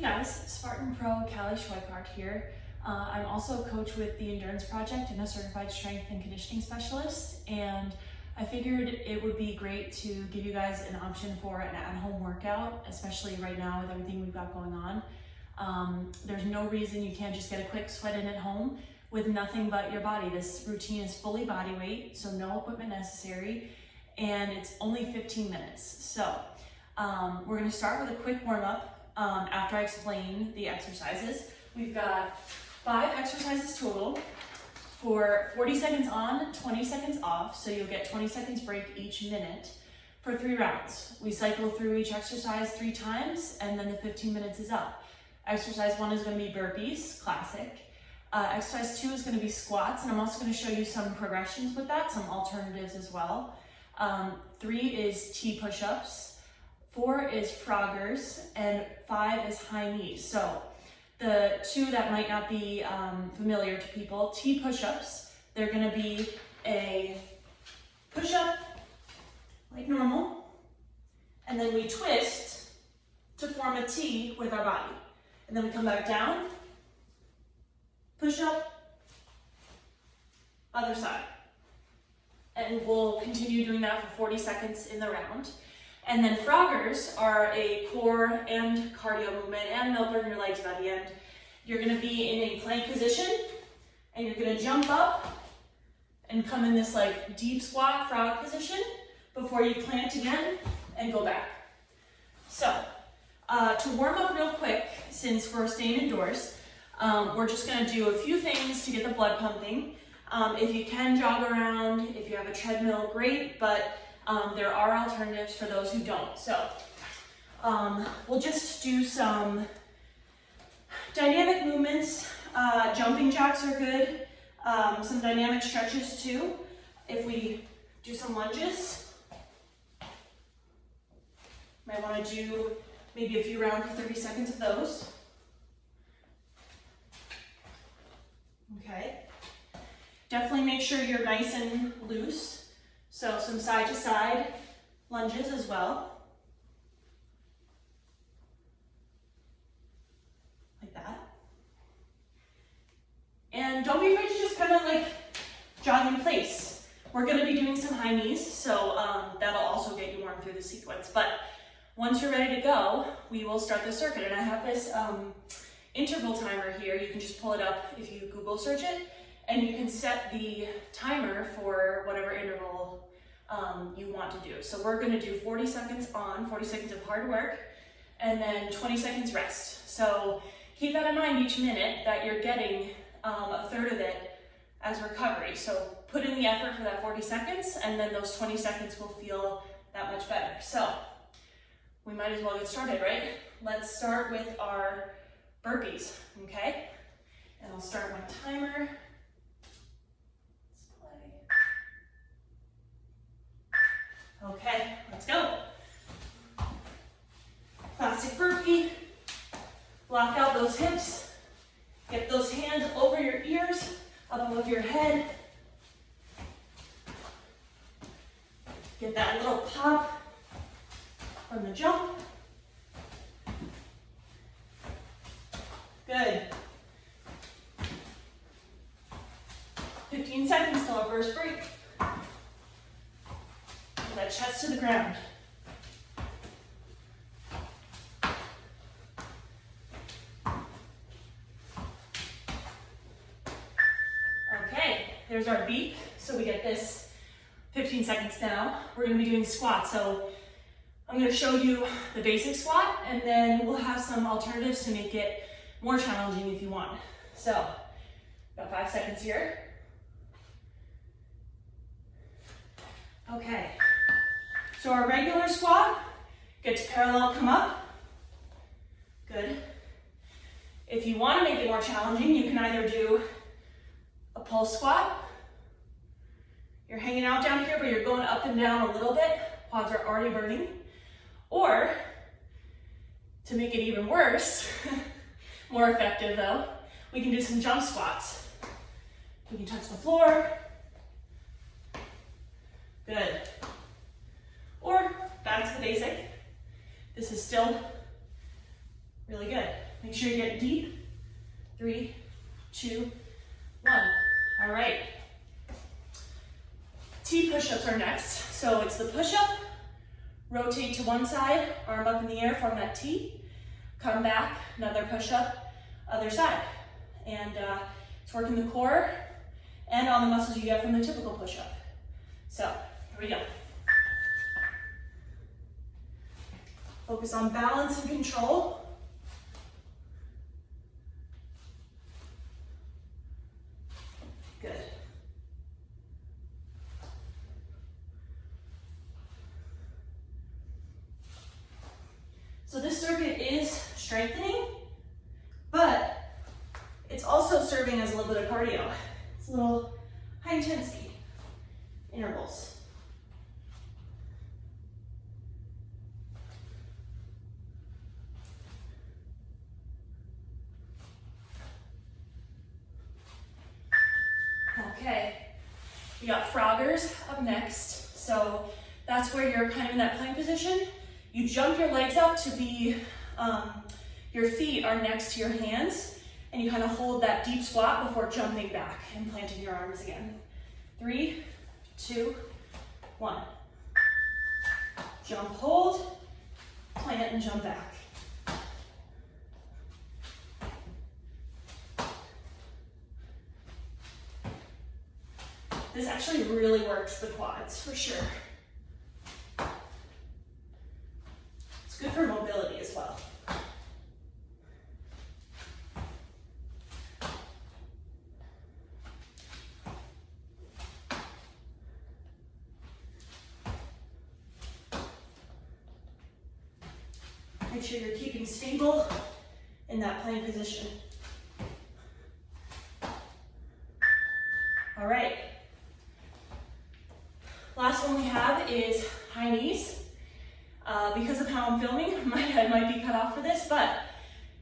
guys, Spartan Pro, Cali Schweikhart here. I'm also a coach with the Endurance Project and a certified strength and conditioning specialist, and I figured it would be great to give you guys an option for an at-home workout, especially right now with everything we've got going on. There's no reason you can't just get a quick sweat in at home with nothing but your body. This routine is fully body weight, so no equipment necessary, and it's only 15 minutes. So we're gonna start with a quick warm-up after I explain the exercises. We've got 5 exercises total for 40 seconds on, 20 seconds off, so you'll get 20 seconds break each minute for 3 rounds. We cycle through each exercise 3 times, and then the 15 minutes is up. Exercise 1 is gonna be burpees, classic. Exercise 2 is gonna be squats, and I'm also gonna show you some progressions with that, some alternatives as well. 3 is T push-ups. 4 is froggers, and 5 is high knees. So the 2 that might not be familiar to people, T push-ups, they're gonna be a push-up like normal, and then we twist to form a T with our body. And then we come back down, push-up, other side. And we'll continue doing that for 40 seconds in the round. And then froggers are a core and cardio movement, and they'll burn your legs by the end. You're gonna be in a plank position, and you're gonna jump up and come in this like deep squat frog position before you plant again and go back. So to warm up real quick, since we're staying indoors, we're just gonna do a few things to get the blood pumping. If you can jog around, if you have a treadmill, great, but there are alternatives for those who don't. So we'll just do some dynamic movements. Jumping jacks are good. Some dynamic stretches too. If we do some lunges, might want to do maybe a few rounds of 30 seconds of those. Okay. Definitely make sure you're nice and loose. So some side to side lunges as well. Like that. And don't be afraid to just kind of like jog in place. We're gonna be doing some high knees, so that'll also get you warm through the sequence. But once you're ready to go, we will start the circuit. And I have this interval timer here. You can just pull it up if you Google search it, and you can set the timer for whatever interval you want to do. So we're gonna do 40 seconds on, 40 seconds of hard work, and then 20 seconds rest. So keep that in mind each minute that you're getting a third of it as recovery. So put in the effort for that 40 seconds, and then those 20 seconds will feel that much better. So we might as well get started, right? Let's start with our burpees, okay? And I'll start my timer. Okay, let's go. Classic burpee. Block out those hips. Get those hands over your ears, up above your head. Get that little pop from the jump. Good. 15 seconds till our first break. That chest to the ground. Okay, there's our beat. So we get this 15 seconds now. We're gonna be doing squats. So I'm gonna show you the basic squat, and then we'll have some alternatives to make it more challenging if you want. So, about 5 seconds here. Okay. So our regular squat, get to parallel, come up. Good. If you want to make it more challenging, you can either do a pulse squat. You're hanging out down here, but you're going up and down a little bit. Quads are already burning. Or, to make it even worse, more effective though, we can do some jump squats. We can touch the floor. Good. Or back to the basic. This is still really good. next. So it's the push-up, rotate to one side, arm up in the air, form that T, come back, another push-up, other side. And it's working the core and all the muscles you get from the typical push-up. So, here we go. Focus on balance and control. Good. So this circuit is strengthening, but it's also serving as a little bit of cardio. It's a little high intensity intervals. Okay, we got Froggers up next. So that's where you're kind of in that plank position. You jump your legs up to be, your feet are next to your hands, and you kind of hold that deep squat before jumping back and planting your arms again. 3, 2, 1. Jump, hold, plant, and jump back. This actually really works the quads, for sure. It's good for mobility as well. Make sure you're keeping stable in that plank position. All right. Last one we have is high knees. Because of how I'm filming, my head might be cut off for this, but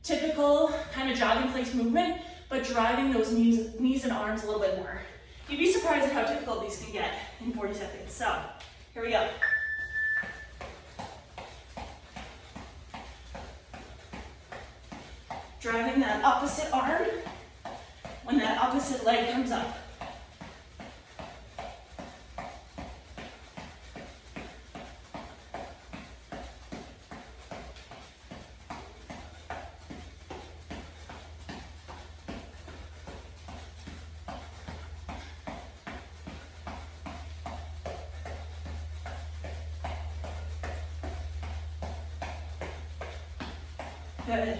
typical kind of jog in place movement, but driving those knees and arms a little bit more. You'd be surprised at how difficult these can get in 40 seconds. So, here we go. Driving that opposite arm when that opposite leg comes up. Good.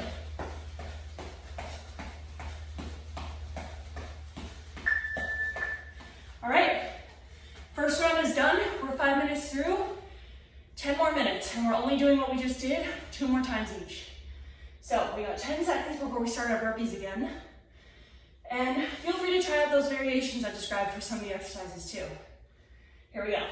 All right, first round is done. We're 5 minutes through, 10 more minutes, and we're only doing what we just did 2 more times each. So we got 10 seconds before we start our burpees again. And feel free to try out those variations I described for some of the exercises too. Here we go.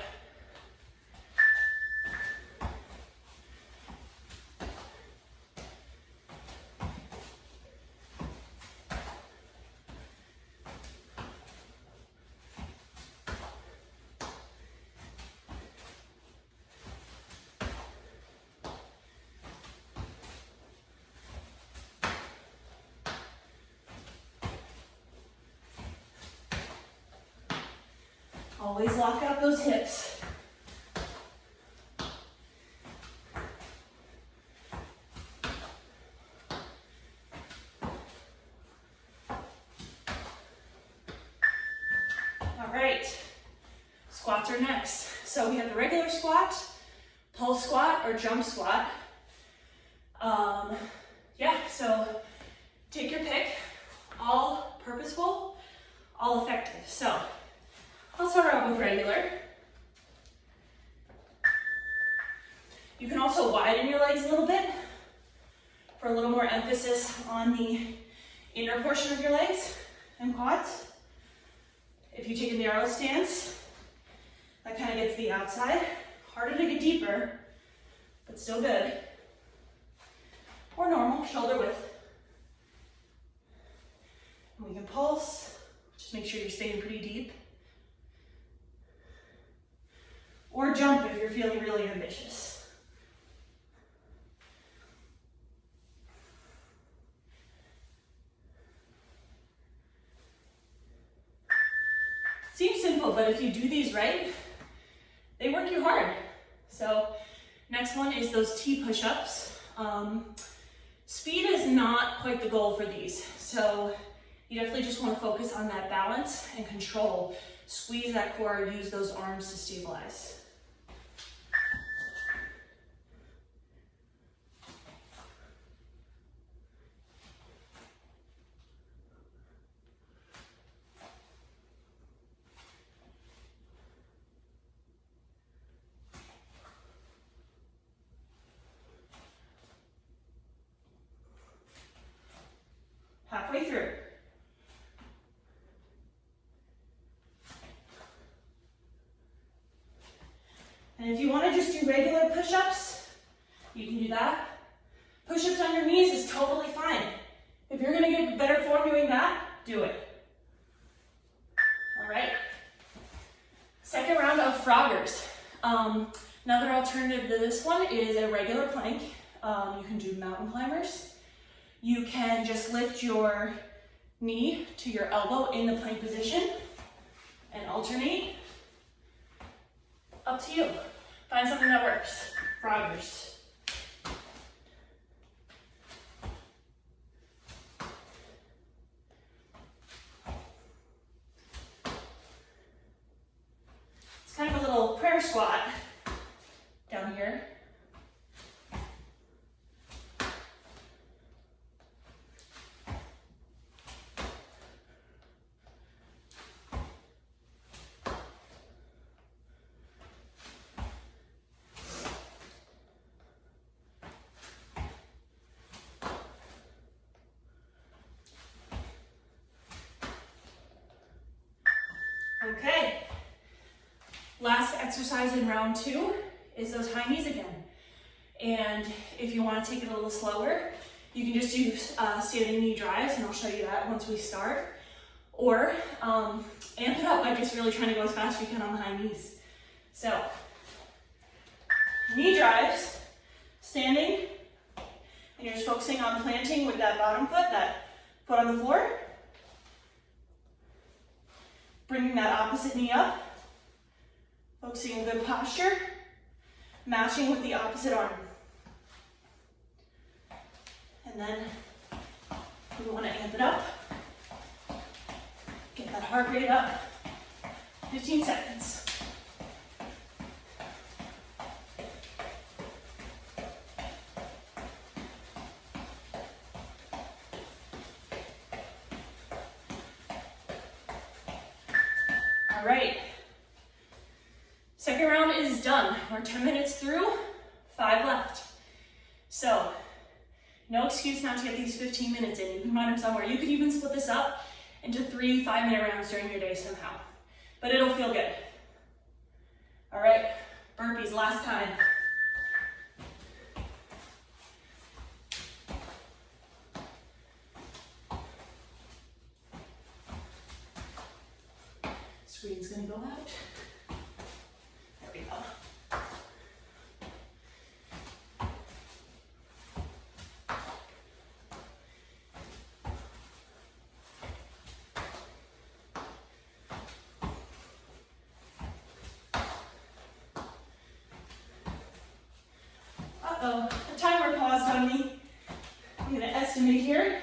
Always lock out those hips. All right, squats are next. So we have the regular squat, pulse squat, or jump squat. So take your pick, all purposeful, all effective. So I'll start out with regular. You can also widen your legs a little bit for a little more emphasis on the inner portion of your legs and quads. If you take a narrow stance, that kind of gets the outside. Harder to get deeper, but still good. Or normal, shoulder width. And we can pulse, just make sure you're staying pretty deep. Or jump if you're feeling really ambitious. Seems simple, but if you do these right, they too hard. So next one is those T push-ups. Speed is not quite the goal for these. So you definitely just want to focus on that balance and control. Squeeze that core, use those arms to stabilize. Halfway through. And if you want to just do regular push-ups, you can do that. Push-ups on your knees is totally fine. If you're going to get better form doing that, do it. All right. Second round of Froggers. Another alternative to this one is a regular plank. You can do mountain climbers. You can just lift your knee to your elbow in the plank position and alternate. Up to you. Find something that works. Froggers. It's kind of a little prayer squat down here. Okay, last exercise in round 2 is those high knees again. And if you want to take it a little slower, you can just do standing knee drives, and I'll show you that once we start. Or amp it up by just really trying to go as fast as you can on the high knees. So, knee drives, standing, and you're just focusing on planting with that bottom foot, that foot on the floor. Bringing that opposite knee up, focusing on good posture, matching with the opposite arm. And then we want to amp it up, get that heart rate up, 15 seconds. All right, second round is done. We're 10 minutes through, 5 left. So, no excuse not to get these 15 minutes in. You can find them somewhere. You could even split this up into 3 5-minute rounds during your day somehow, but it'll feel good. All right, burpees, last time. Screen's gonna go out. There we go. Uh-oh, the timer paused on me. I'm gonna estimate here.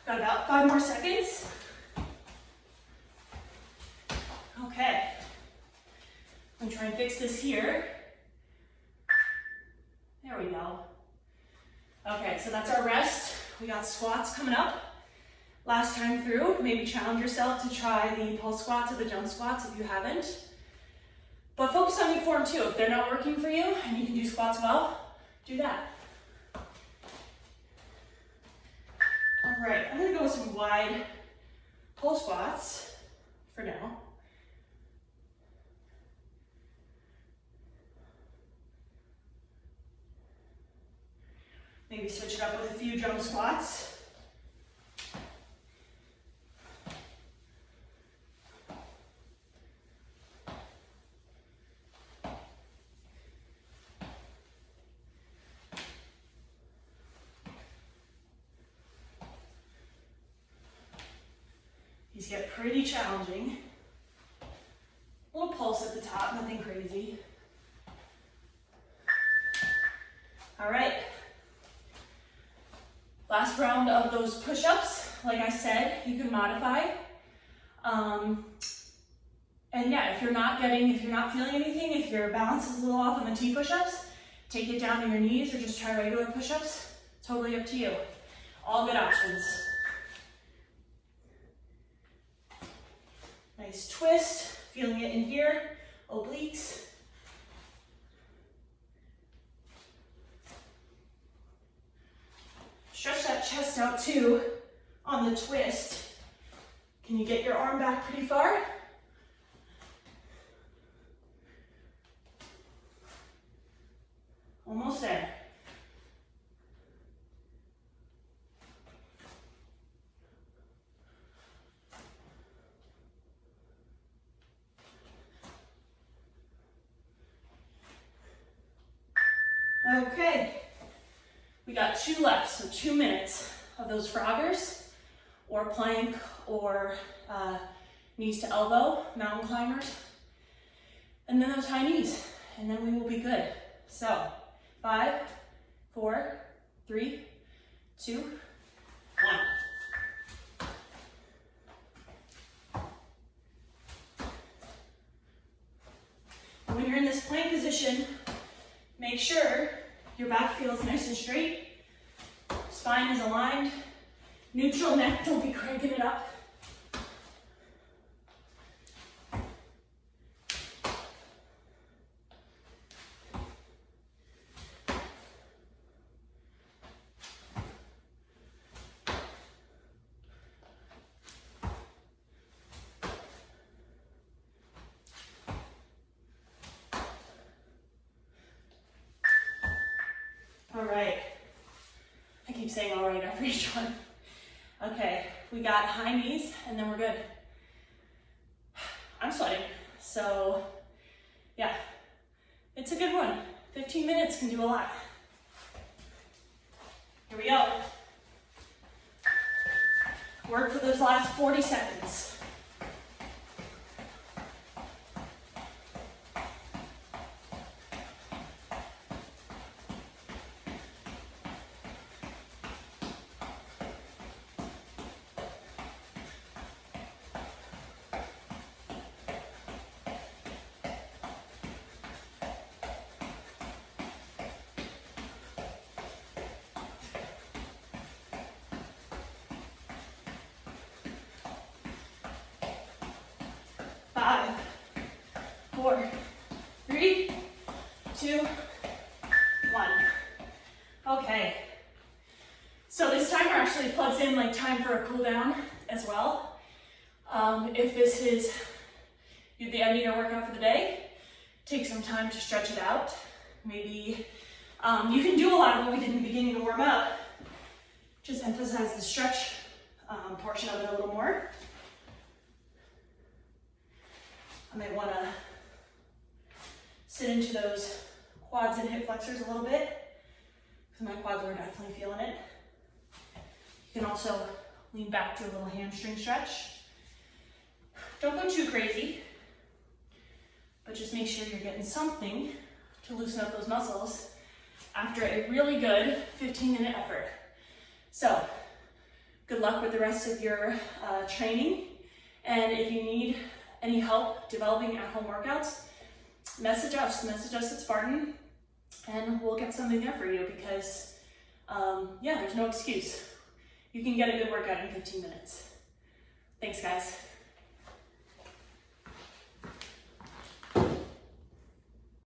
Got about 5 more seconds. Okay, I'm gonna try and fix this here. There we go. Okay, so that's our rest. We got squats coming up. Last time through, maybe challenge yourself to try the pulse squats or the jump squats if you haven't. But focus on your form too. If they're not working for you and you can do squats well, do that. All right, I'm gonna go with some wide pull squats for now. Maybe switch it up with a few jump squats. These get pretty challenging. A little pulse at the top, nothing crazy. those push-ups, like I said, you can modify. And yeah, if you're not feeling anything, if your balance is a little off on the T push-ups, take it down to your knees or just try regular push-ups. Totally up to you. All good options. Nice twist, feeling it in here, obliques. Stretch that chest out too on the twist. Can you get your arm back pretty far? Almost there. Okay, we got 2 left, so 2 minutes of those froggers or plank or knees to elbow, mountain climbers, and then those high knees, and then we will be good. So 5, 4, 3, 2, 1. When you're in this plank position, make sure your back feels nice and straight, spine is aligned, neutral neck, don't be cranking it up. All right, I keep saying all right after each one. Okay, we got high knees and then we're good. I'm sweating, so yeah, it's a good one. 15 minutes can do a lot. Here we go. Work for those last 40 seconds. Five, 4, 3, 2, 1. Okay. So this timer actually plugs in like time for a cool down as well. If this is the end of your workout for the day, take some time to stretch it out. Maybe you can do a lot of what we did in the beginning to warm up. Just emphasize the stretch portion of it a little more. I might want to sit into those quads and hip flexors a little bit because my quads are definitely feeling it. You can also lean back to a little hamstring stretch. Don't go too crazy, but just make sure you're getting something to loosen up those muscles after a really good 15-minute effort. So, good luck with the rest of your training, and if you need any help developing at-home workouts, message us at Spartan, and we'll get something there for you because, yeah, there's no excuse. You can get a good workout in 15 minutes. Thanks, guys.